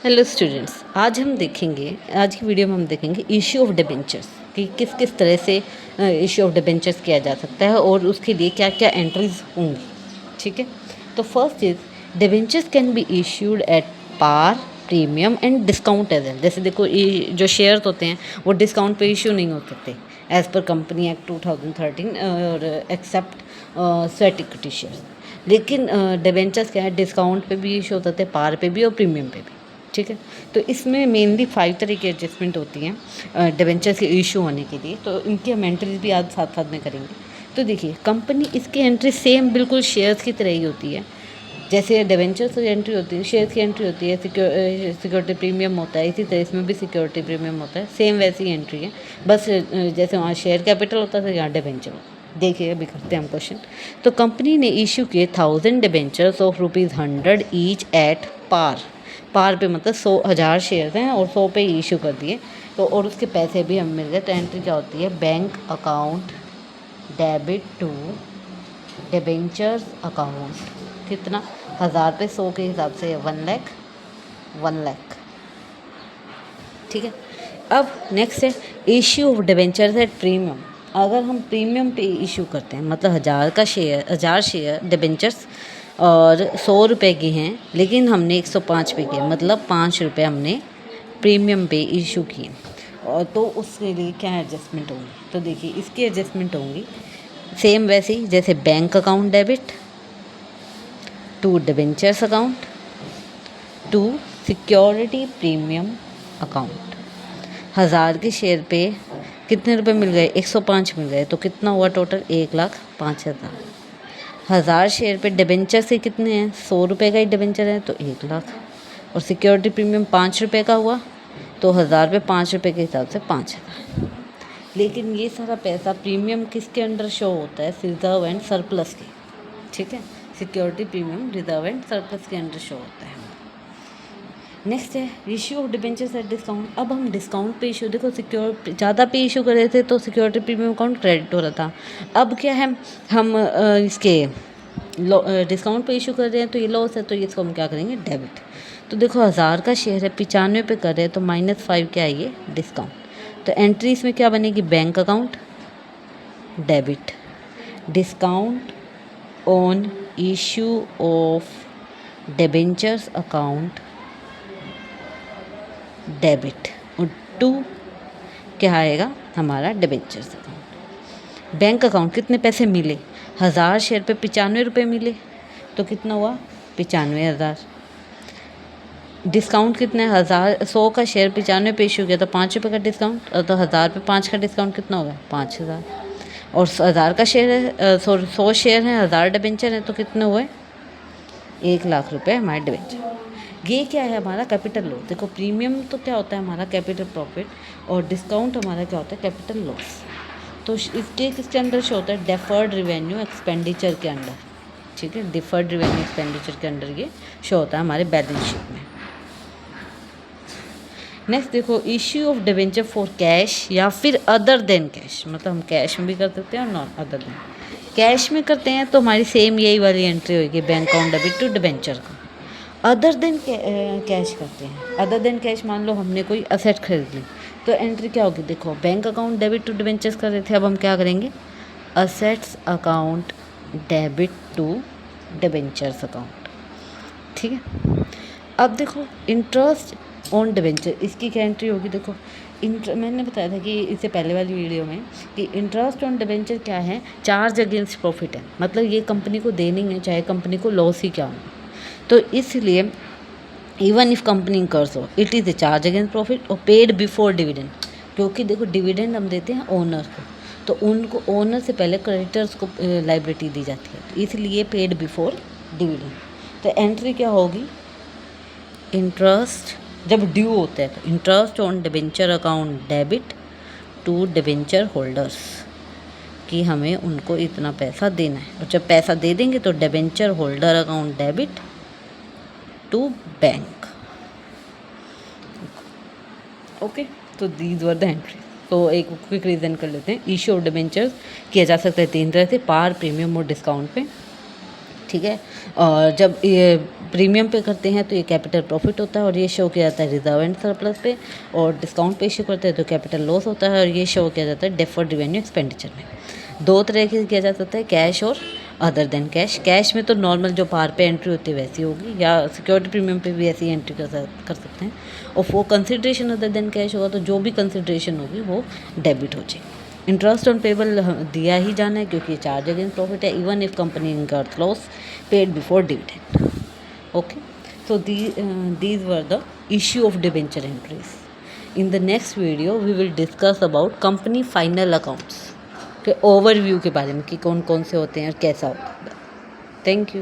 Hello students, आज की video में हम देखेंगे इश्यू ऑफ डिबेंचर्स कि किस किस तरह से इश्यू ऑफ डिबेंचर्स किया जा सकता है और उसके लिए क्या क्या एंट्रीज होंगी। ठीक है, तो first is debentures can be issued at par, premium and discount as well. जैसे देखो, ये जो शेयर्स होते हैं वो डिस्काउंट पे इश्यू नहीं हो सकते एज पर कंपनी एक्ट 2013 और एक्सेप्ट स्वेट इक्विटी शेयर्स। लेकिन डिबेंचर्स क्या है, डिस्काउंट पे भी इशू हो सकते हैं, पार पे भी और प्रीमियम पे भी। ठीक है, तो इसमें मेनली 5 तरह की एडजस्टमेंट होती हैं डिबेंचर्स के इशू होने के लिए। तो इनकी हम एंट्रीज भी आज साथ साथ में करेंगे। तो देखिए, कंपनी इसकी एंट्री सेम बिल्कुल शेयर्स की तरह ही होती है। जैसे डिबेंचर्स की एंट्री होती है, शेयर्स की एंट्री होती है, सिक्योरिटी प्रीमियम होता है, इसी तरह इसमें भी सिक्योरिटी प्रीमियम होता है। सेम वैसी एंट्री है, बस जैसे वहाँ शेयर कैपिटल होता था, यहाँ डिबेंचर होता है। देखिए, अभी करते हैं हम क्वेश्चन। तो कंपनी ने इशू किए 1000 debentures of ₹100 each at par. Par पे मतलब 100,000 शेयर्स हैं और 100 पे इशू कर दिए। तो और उसके पैसे भी हमें मिल गए। तो एंट्री क्या होती है, bank account debit to debentures account. कितना, 1000 पे 100 के हिसाब से 1 लाख। ठीक है, अब नेक्स्ट है issue of debentures at premium. अगर हम प्रीमियम पे इशू करते हैं, मतलब 1000 शेयर डिबेंचर्स और 100 रुपये की हैं, लेकिन हमने 105 पे किया, मतलब 5 रुपये हमने प्रीमियम पे इशू किए। और तो उसके लिए क्या एडजस्टमेंट होंगी, तो देखिए इसकी एडजस्टमेंट होंगी सेम वैसे ही, जैसे bank account debit to debentures account to security premium account. 1000 के शेयर पे कितने रुपए मिल गए, 105 मिल गए, तो कितना हुआ टोटल, 1,05,000। 1000 शेयर पे डिबेंचर से कितने हैं, 100 रुपये का ही डिबेंचर है, तो 1 लाख। और सिक्योरिटी प्रीमियम 5 रुपये का हुआ, तो 1000 पे 5 रुपये के हिसाब से 5,000। लेकिन ये सारा पैसा प्रीमियम किसके अंडर शो होता है, रिजर्व एंड सरप्लस के। ठीक है, security premium reserve and surplus के अंडर शो होता है। नेक्स्ट है issue of debentures at discount. अब हम डिस्काउंट पे इशू, देखो ज़्यादा पे इशू कर रहे थे तो सिक्योरिटी प्रीमियम अकाउंट क्रेडिट हो रहा था। अब क्या है, हम इसके डिस्काउंट पे इशू कर रहे हैं तो ये लॉस है, तो इसको हम क्या करेंगे, डेबिट। तो देखो 1000 का शेयर है, 95 पे कर रहे हैं, तो -5 क्या है, ये डिस्काउंट। तो एंट्री इसमें क्या बनेगी, bank account debit discount on issue of debentures account debit और टू क्या आएगा हमारा, डिबेंचर्स अकाउंट। बैंक अकाउंट कितने पैसे मिले, 1000 शेयर पे 95 रुपये मिले, तो कितना हुआ, 95,000। डिस्काउंट कितना है, 100 का शेयर 95 पे इशू किया, तो 5 रुपये का डिस्काउंट, तो 1000 पे 5 का डिस्काउंट कितना होगा, 5,000। और 1000 का शेयर है, 100 शेयर है, 1000 डिबेंचर है, तो कितने हुए, 1 लाख रुपये हमारे डिबेंचर। ये क्या है, हमारा कैपिटल लॉस। देखो, प्रीमियम तो क्या होता है हमारा कैपिटल प्रॉफिट, और डिस्काउंट हमारा क्या होता है, कैपिटल लॉस। तो इसके किसके अंडर शो होता है, डेफर्ड रिवेन्यू एक्सपेंडिचर के अंडर। ठीक है, डिफर्ड रिवेन्यू एक्सपेंडिचर के अंडर ये शो होता है हमारे बैलेंस शीट में। नेक्स्ट देखो, issue of debenture for cash या फिर अदर देन कैश। मतलब हम कैश में भी कर सकते हैं और नॉन अदर देन। कैश में करते हैं तो हमारी सेम यही वाली एंट्री होगी, bank account debit to debenture का। अदर देन कैश करते हैं, अदर देन कैश, मान लो हमने कोई असेट खरीद ली, तो एंट्री क्या होगी, देखो bank account debit to debentures कर रहे थे, अब हम क्या करेंगे, assets account debit to debentures account. ठीक है, अब देखो इंटरेस्ट ऑन डिबेंचर, इसकी क्या एंट्री होगी, देखो मैंने बताया था कि इससे पहले वाली वीडियो में कि इंटरेस्ट ऑन डिबेंचर क्या है, चार्ज अगेंस्ट प्रॉफिट है, मतलब ये कंपनी को देनी है चाहे कंपनी को लॉस ही क्या हो। तो इसलिए इवन इफ कंपनी इंकर्स हो, it is a charge against profit और पेड बिफोर डिविडेंड। क्योंकि देखो डिविडेंड हम देते हैं ओनर को, तो उनको ओनर से पहले क्रेडिटर्स को लाइबिलिटी दी जाती है, तो इसलिए पेड बिफोर डिविडेंड। तो एंट्री क्या होगी, इंटरेस्ट जब ड्यू होता है, तो interest on debenture account debit to debenture holders, कि हमें उनको इतना पैसा देना है, और जब पैसा दे देंगे तो debenture holder account debit to bank. Okay, तो दीज वर द एंट्री। तो एक क्विक रीजन कर लेते हैं। इशू ऑफ डिबेंचर्स किया जा सकता है 3 तरह से, पार, प्रीमियम और डिस्काउंट पे। ठीक है, और जब ये प्रीमियम पे करते हैं तो ये कैपिटल प्रॉफिट होता है और ये शो किया जाता है रिजर्व एंड सरप्लस पे, और डिस्काउंट पे इशू करते हैं तो कैपिटल लॉस होता है और ये शो किया जाता है डेफर्ड रेवेन्यू एक्सपेंडिचर में। दो तरह से किया जा सकता है, कैश और अदर देन कैश। कैश में तो नॉर्मल जो पार पे एंट्री होती है वैसी होगी, या सिक्योरिटी प्रीमियम पे भी ऐसी एंट्री कर सकते हैं। और वो कंसिडरेशन अदर देन कैश होगा तो जो भी कंसिडरेशन होगी वो डेबिट हो जाएगी। इंटरेस्ट ऑन पेबल दिया ही जाना है क्योंकि चार्ज अगेंस्ट प्रॉफिट है, even if company incurs loss paid before dividend. Okay, so these were the issue of debenture entries. In the next video we will discuss about company final accounts के overview के बारे में कि कौन कौन से होते हैं और कैसा होता है। Thank you.